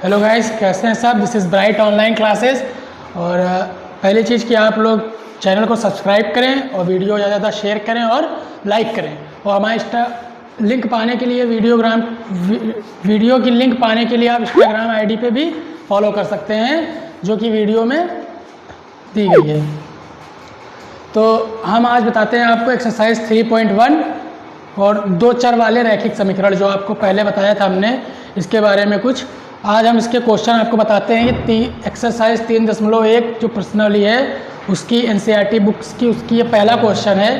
Hello guys, कैसे हैं सब। This is bright online classes. और पहली चीज़ कि आप लोग चैनल को सब्सक्राइब करें और वीडियो ज़्यादा ज़्यादा शेयर करें और लाइक करें। और हमारे लिंक पाने के लिए वीडियो की लिंक पाने के लिए आप इंस्टाग्राम आईडी पे भी फॉलो कर सकते हैं, जो कि वीडियो में दी गई है। तो हम आज बताते हैं आपको एक्सरसाइज 3.1 और दो चर वाले रैखिक समीकरण, जो आपको पहले बताया था हमने इसके बारे में कुछ। आज हम इसके क्वेश्चन आपको बताते हैं कि एक्सरसाइज 3.1 जो पर्सनली है उसकी एनसीईआरटी बुक्स की, उसकी ये पहला क्वेश्चन है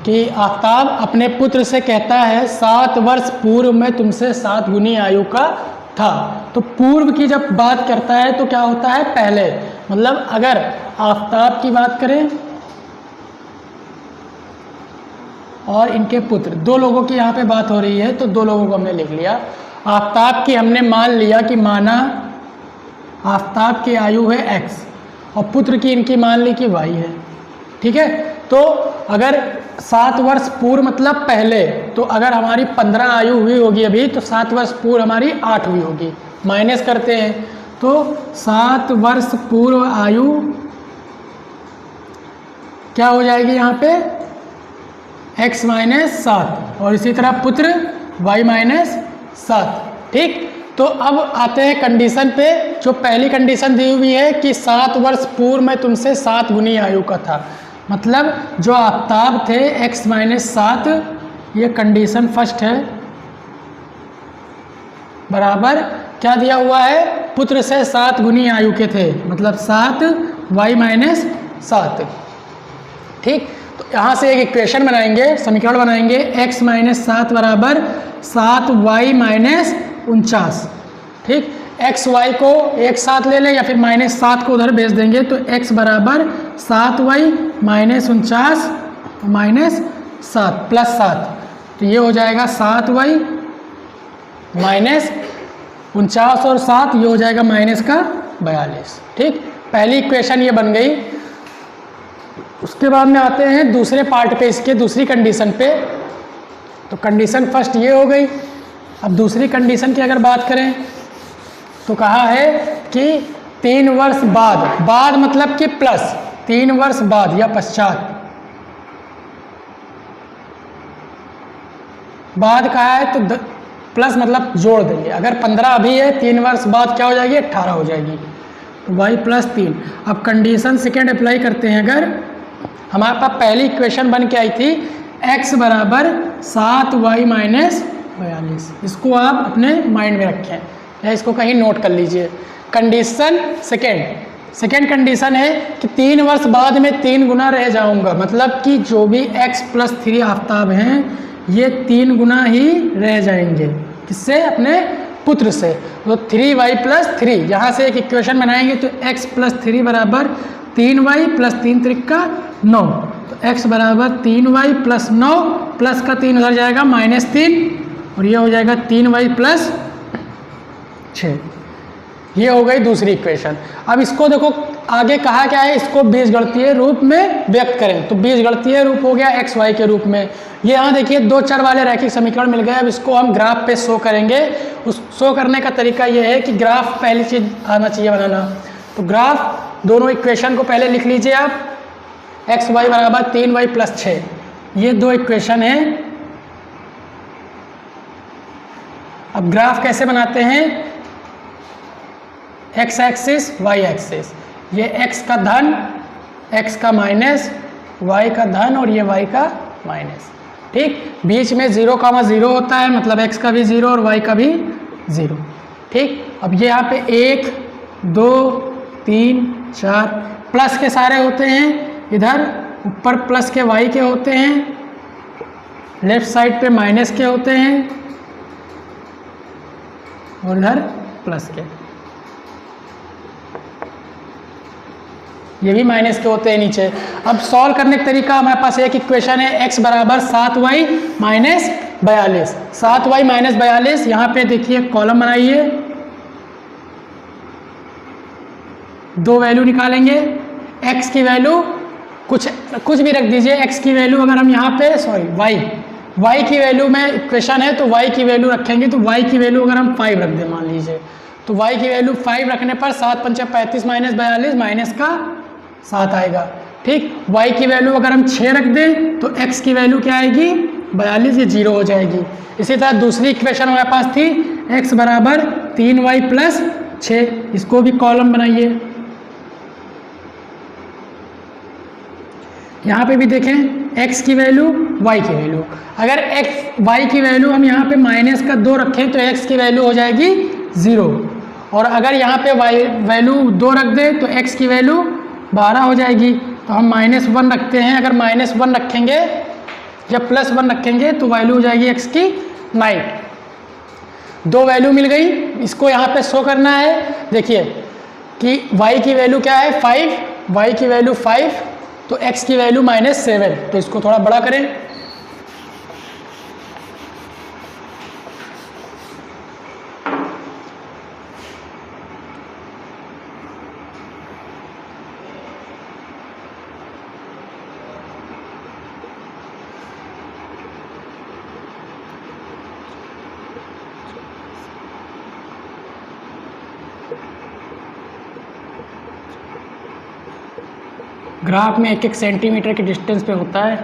कि आफताब अपने पुत्र से कहता है 7 वर्ष पूर्व में तुमसे 7 गुनी आयु का था। तो पूर्व की जब बात करता है तो क्या होता है, पहले। मतलब अगर आफताब की बात करें और इनके पुत्र, दो लोगों की यहाँ पे बात हो रही है, तो दो लोगों को हमने लिख लिया। आफताब की हमने मान लिया कि माना आफताब की आयु है x और पुत्र की इनकी मान ली कि y है। ठीक है, तो अगर 7 वर्ष पूर्व मतलब पहले, तो अगर हमारी 15 आयु हुई होगी अभी, तो 7 वर्ष पूर्व हमारी 8 हुई होगी। माइनस करते हैं तो 7 वर्ष पूर्व आयु क्या हो जाएगी यहाँ पे, x माइनस 7, और इसी तरह पुत्र y माइनस 7। ठीक, तो अब आते हैं कंडीशन पे। जो पहली कंडीशन दी हुई है कि 7 वर्ष पूर्व में तुमसे 7 गुनी आयु का था, मतलब जो आफताब थे x माइनस 7, ये कंडीशन फर्स्ट है, बराबर क्या दिया हुआ है, पुत्र से 7 गुनी आयु के थे, मतलब 7 y माइनस 7। ठीक, तो यहाँ से एक इक्वेशन बनाएंगे, समीकरण बनाएंगे, x माइनस 7 बराबर 7y माइनस 49। ठीक, एक्स वाई को एक साथ ले लें या फिर माइनस 7 को उधर भेज देंगे, तो x बराबर 7y माइनस 49 माइनस 7 प्लस 7, तो ये हो जाएगा 7y माइनस 49 और 7, ये हो जाएगा माइनस का 42। ठीक, पहली इक्वेशन ये बन गई। उसके बाद में आते हैं दूसरे पार्ट पे, इसके दूसरी कंडीशन पे। तो कंडीशन फर्स्ट ये हो गई। अब दूसरी कंडीशन की अगर बात करें तो कहा है कि 3 वर्ष बाद मतलब कि प्लस 3 वर्ष बाद या पश्चात, बाद कहा है तो प्लस मतलब जोड़ देंगे। अगर 15 अभी है, 3 वर्ष बाद क्या हो जाएगी, 18 हो जाएगी, तो y प्लस 3। अब कंडीशन सेकेंड अप्लाई करते हैं। अगर हमारे पास पहली इक्वेशन बन के आई थी x बराबर 7y माइनस 42, इसको आप अपने माइंड में रखें या इसको कहीं नोट कर लीजिए। कंडीशन सेकेंड कंडीशन है कि 3 वर्ष बाद में 3 गुना रह जाऊंगा, मतलब कि जो भी x प्लस 3 आफताब हैं ये 3 गुना ही रह जाएंगे। किससे, अपने पुत्र से। तो 3y प्लस 3, यहाँ से एक इक्वेशन बनाएंगे तो x प्लस 3 बराबर 3y प्लस 3 त्रिका 9, तो x बराबर 3y प्लस 9 प्लस का 3 उधर जाएगा माइनस 3, और ये हो जाएगा 3y प्लस 6। ये हो गई दूसरी इक्वेशन। अब इसको देखो आगे कहा क्या है, इसको बीजगणितीय रूप में व्यक्त करें, तो बीजगणितीय रूप हो गया x y के रूप में। ये यहाँ देखिए दो चर वाले रैखिक समीकरण मिल गए। अब इसको हम ग्राफ पे शो करेंगे। उस शो करने का तरीका ये है कि ग्राफ पहली चीज आना चाहिए बनाना। तो ग्राफ, दोनों इक्वेशन को पहले लिख लीजिए आप, x y बराबर 3y प्लस 6, ये दो इक्वेशन है। अब ग्राफ कैसे बनाते हैं, x एक्सिस y एक्सिस, ये x का धन, x का माइनस, y का धन और ये y का माइनस। ठीक, बीच में 0,0 होता है, मतलब x का भी 0 और y का भी 0। ठीक, अब ये यहाँ पे 1 2 3 4 प्लस के सारे होते हैं, इधर ऊपर प्लस के y के होते हैं, लेफ्ट साइड पे माइनस के होते हैं और इधर प्लस के, ये भी माइनस के होते हैं नीचे। अब सॉल्व करने का तरीका, हमारे पास एक इक्वेशन है x बराबर 7y माइनस 42, 7y माइनस 42। यहाँ पे देखिए कॉलम बनाइए, दो वैल्यू निकालेंगे। x की वैल्यू कुछ भी रख दीजिए। x की वैल्यू अगर हम यहाँ पे y की वैल्यू में इक्वेशन है तो y की वैल्यू रखेंगे, तो y की वैल्यू अगर हम 5 रख दें मान लीजिए, तो y की वैल्यू 5 रखने पर 7 पंचे 35 माइनस 42 माइनस का 7 आएगा। ठीक, y की वैल्यू अगर हम 6 रख दें तो x की वैल्यू क्या आएगी 42, ये 0 हो जाएगी। इसी तरह दूसरी इक्वेशन हमारे पास थी x बराबर 3y प्लस 6, इसको भी कॉलम बनाइए। यहाँ पे भी देखें x की वैल्यू y की वैल्यू, अगर y की वैल्यू हम यहाँ पे माइनस का 2 रखें तो x की वैल्यू हो जाएगी 0, और अगर यहाँ पे y वैल्यू 2 रख दें तो x की वैल्यू 12 हो जाएगी। तो हम -1 रखते हैं, अगर -1 रखेंगे या +1 रखेंगे तो वैल्यू हो जाएगी x की 9। 2 वैल्यू मिल गई, इसको यहाँ पे शो करना है। देखिए कि y की वैल्यू क्या है 5, y की वैल्यू 5 तो x की वैल्यू -7, तो इसको थोड़ा बड़ा करें। ग्राफ में 1-1 सेंटीमीटर के डिस्टेंस पे होता है।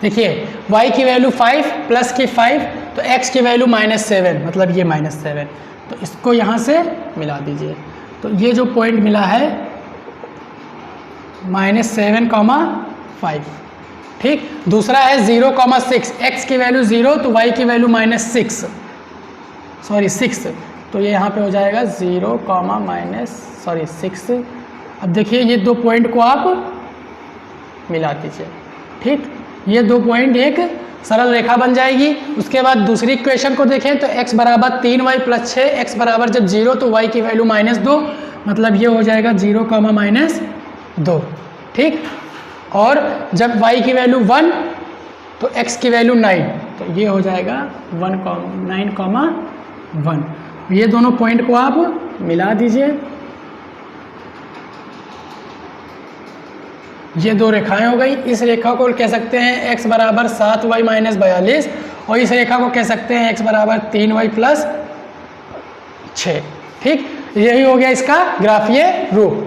देखिए y की वैल्यू 5 प्लस की 5 तो x की वैल्यू -7, मतलब ये -7, तो इसको यहाँ से मिला दीजिए। तो ये जो पॉइंट मिला है -7,5। ठीक, दूसरा है 0,6, x की वैल्यू 0 तो y की वैल्यू -6, तो ये यहाँ पे हो जाएगा 0, -6। अब देखिए ये 2 पॉइंट को आप मिला दीजिए। ठीक, ये 2 पॉइंट एक सरल रेखा बन जाएगी। उसके बाद दूसरी इक्वेशन को देखें तो x बराबर 3y प्लस 6, x बराबर जब 0 तो y की वैल्यू -2, मतलब ये हो जाएगा 0, -2। ठीक, और जब y की वैल्यू 1 तो x की वैल्यू 9, तो ये हो जाएगा 9,1। ये दोनों पॉइंट को आप मिला दीजिए। ये 2 रेखाएं हो गई। इस रेखा को कह सकते हैं x बराबर 7y - 42, और इस रेखा को कह सकते हैं x बराबर 3y प्लस 6। ठीक, यही हो गया इसका ग्राफीय रूप।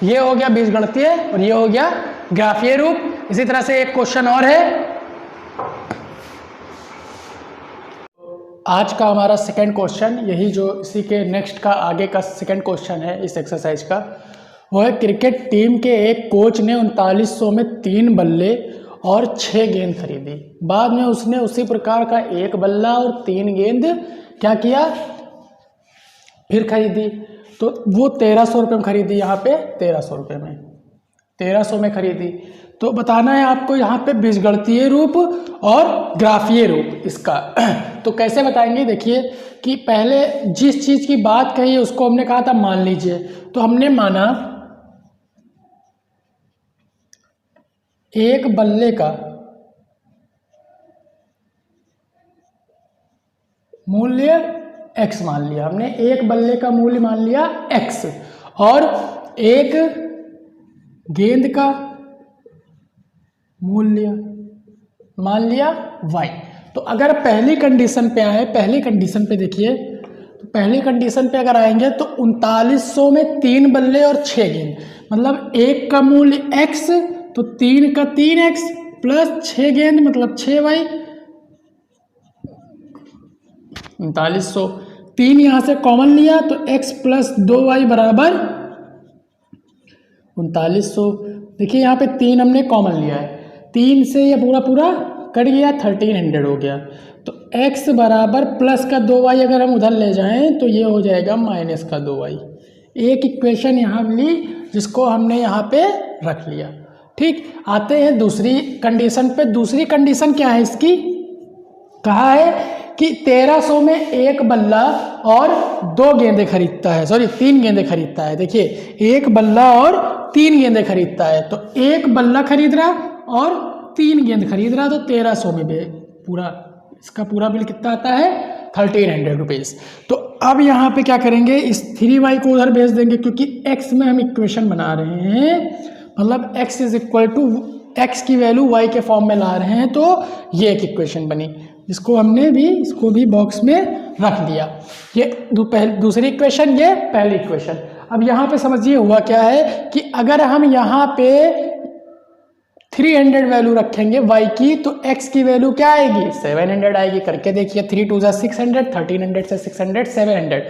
ये हो गया बीजगणितीय और ये हो गया ग्राफीय रूप। इसी तरह से एक क्वेश्चन और है, आज का हमारा सेकंड क्वेश्चन, यही जो इसी के नेक्स्ट का आगे का सेकंड क्वेश्चन है इस एक्सरसाइज का, वो है क्रिकेट टीम के एक कोच ने 3900 में 3 बल्ले और 6 गेंद खरीदी। बाद में उसने उसी प्रकार का 1 बल्ला और 3 गेंद क्या किया, फिर खरीदी। तो वो 1300 रुपये में खरीदी, यहाँ पे 1300 रुपये में, 1300 में खरीदी। तो बताना है आपको यहाँ पे बीजगणितीय रूप और ग्राफीय रूप इसका। तो कैसे बताएंगे, देखिए कि पहले जिस चीज़ की बात कही है उसको हमने कहा था मान लीजिए, तो हमने माना एक बल्ले का मूल्य x मान लिया हमने, एक बल्ले का मूल्य मान लिया x, और एक गेंद का मूल्य मान लिया y। तो अगर पहली कंडीशन पे आए, पहली कंडीशन पे देखिए, तो पहली कंडीशन पे अगर आएंगे तो 3900 में 3 बल्ले और 6 गेंद, मतलब एक का मूल्य x तो 3 का 3x प्लस 6 गेंद मतलब 6y। 3900, 3 यहाँ से कॉमन लिया तो x प्लस 2y बराबर 3900। देखिए यहाँ पे 3 हमने कॉमन लिया है, 3 से ये पूरा पूरा कट गया, 1300 हो गया। तो x बराबर प्लस का 2y अगर हम उधर ले जाएं तो ये हो जाएगा माइनस का 2y। एक इक्वेशन यहाँ ली जिसको हमने यहाँ पे रख लिया। ठीक, आते हैं दूसरी कंडीशन पे। दूसरी कंडीशन क्या है इसकी, कहा है कि 1300 में एक बल्ला और 2 गेंदें खरीदता है, सॉरी 3 गेंदें खरीदता है। देखिए एक बल्ला और 3 गेंदें खरीदता है, तो एक बल्ला खरीद रहा और 3 गेंद खरीद रहा, तो 1300 में पूरा इसका पूरा बिल कितना आता है 1300 रुपीज़। तो अब यहाँ पे क्या करेंगे, इस 3y को उधर भेज देंगे, क्योंकि x में हम इक्वेशन बना रहे हैं, मतलब x is equal to x की वैल्यू y के फॉर्म में ला रहे हैं, तो ये एक इक्वेशन बनी, इसको हमने भी इसको भी बॉक्स में रख दिया। ये दूसरी इक्वेशन, ये पहली इक्वेशन। अब यहाँ पे समझिए हुआ क्या है कि अगर हम यहाँ पे 300 वैल्यू रखेंगे y की, तो x की वैल्यू क्या आएगी, 700 आएगी। करके देखिए, 3 2 600, 1300 से 600 700।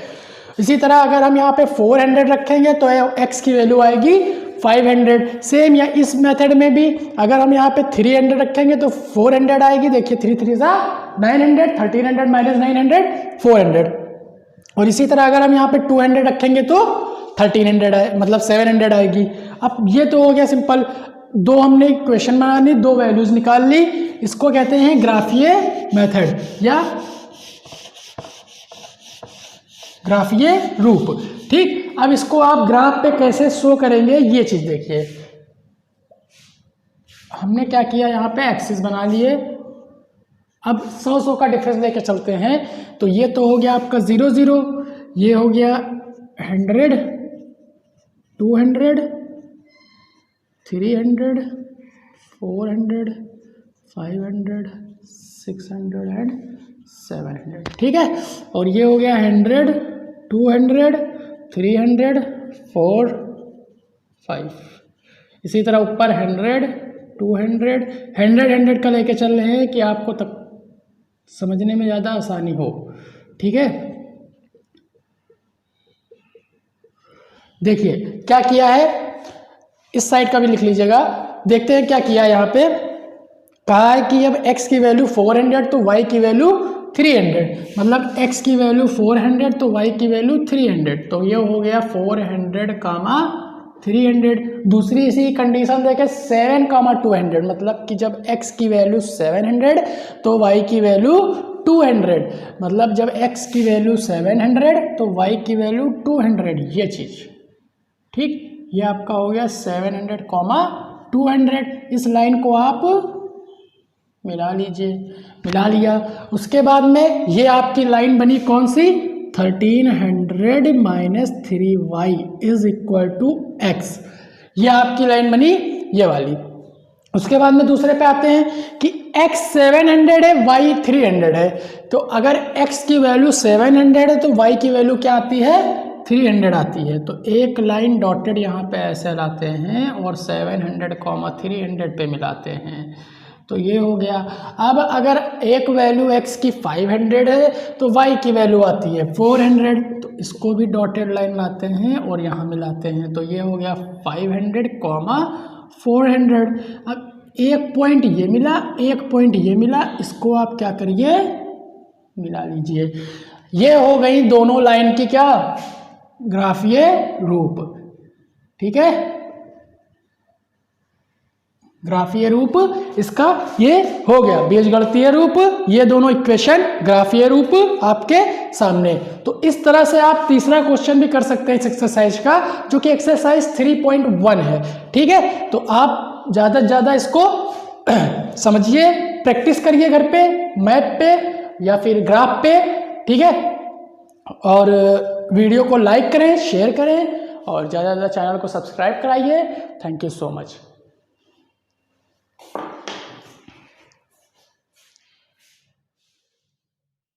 इसी तरह अगर हम यहाँ पे 400 रखेंगे तो x की वैल्यू आएगी 500। सेम या इस मेथड में भी अगर हम यहाँ पे 300 रखेंगे तो 400 आएगी। देखिए 3 3 900, 1300 माइनस 900 400। और इसी तरह अगर हम यहाँ पे 200 रखेंगे तो 1300 मतलब 700 आएगी। अब ये तो हो गया सिंपल, दो हमने इक्वेशन बना ली, दो वैल्यूज निकाल ली, इसको कहते हैं ग्राफीय मेथड या ग्राफीय रूप। ठीक, अब इसको आप ग्राफ पे कैसे शो करेंगे ये चीज देखिए। हमने क्या किया, यहाँ पे एक्सिस बना लिए। अब 100 का डिफरेंस लेके चलते हैं, तो ये तो हो गया आपका 0 0, ये हो गया 100, 200, 300, 400, 500, 600 एंड 700। ठीक है, और ये हो गया 100, 200, 300, 4, 5। इसी तरह ऊपर 100, 200, 100 का लेके चल रहे हैं कि आपको तक समझने में ज़्यादा आसानी हो। ठीक है, देखिए क्या किया है, इस साइड का भी लिख लीजिएगा। देखते हैं क्या किया यहाँ पे। कहा है कि अब x की वैल्यू 400 तो y की वैल्यू 300, मतलब x की वैल्यू 400 तो y की वैल्यू 300। तो ये हो गया 400 कामा 300। दूसरी इसी कंडीशन देखे 7 कामा 200, मतलब कि जब x की वैल्यू 700 तो y की वैल्यू 200, मतलब जब x की वैल्यू 700 तो y की वैल्यू 200, ये चीज़। ठीक, ये आपका हो गया 700 कॉमा 200। इस लाइन को आप मिला लीजिए, मिला लिया। उसके बाद में ये आपकी लाइन बनी कौन सी, 1300 minus 3y is equal to x। ये आपकी लाइन बनी ये वाली। उसके बाद में दूसरे पे आते हैं कि x 700 है, y 300 है। तो अगर x की वैल्यू 700 है तो y की वैल्यू क्या आती है, 300 आती है। तो एक लाइन डॉटेड यहाँ पे ऐसे लाते हैं और 700 कॉमा 300 पे मिलाते हैं, तो ये हो गया। अब अगर एक वैल्यू x की 500 है तो y की वैल्यू आती है 400, तो इसको भी डॉटेड लाइन लाते हैं और यहाँ मिलाते हैं, तो ये हो गया 500 कॉमा 400। अब एक पॉइंट ये मिला, एक पॉइंट ये मिला, इसको आप क्या करिए, मिला लीजिए। ये हो गई दोनों लाइन की क्या, ग्राफीय रूप। ठीक है, ग्राफीय रूप इसका ये हो गया, बीजगणितीय रूप। ये दोनों इक्वेशन ग्राफीय रूप आपके सामने। तो इस तरह से आप तीसरा क्वेश्चन भी कर सकते हैं इस एक्सरसाइज का, जो कि एक्सरसाइज 3.1 है। ठीक है, तो आप ज़्यादा से ज़्यादा इसको समझिए, प्रैक्टिस करिए घर पे, मैप पे या फिर ग्राफ पे। ठीक है, और वीडियो को लाइक करें, शेयर करें और ज़्यादा से ज़्यादा चैनल को सब्सक्राइब कराइए। Thank you so much.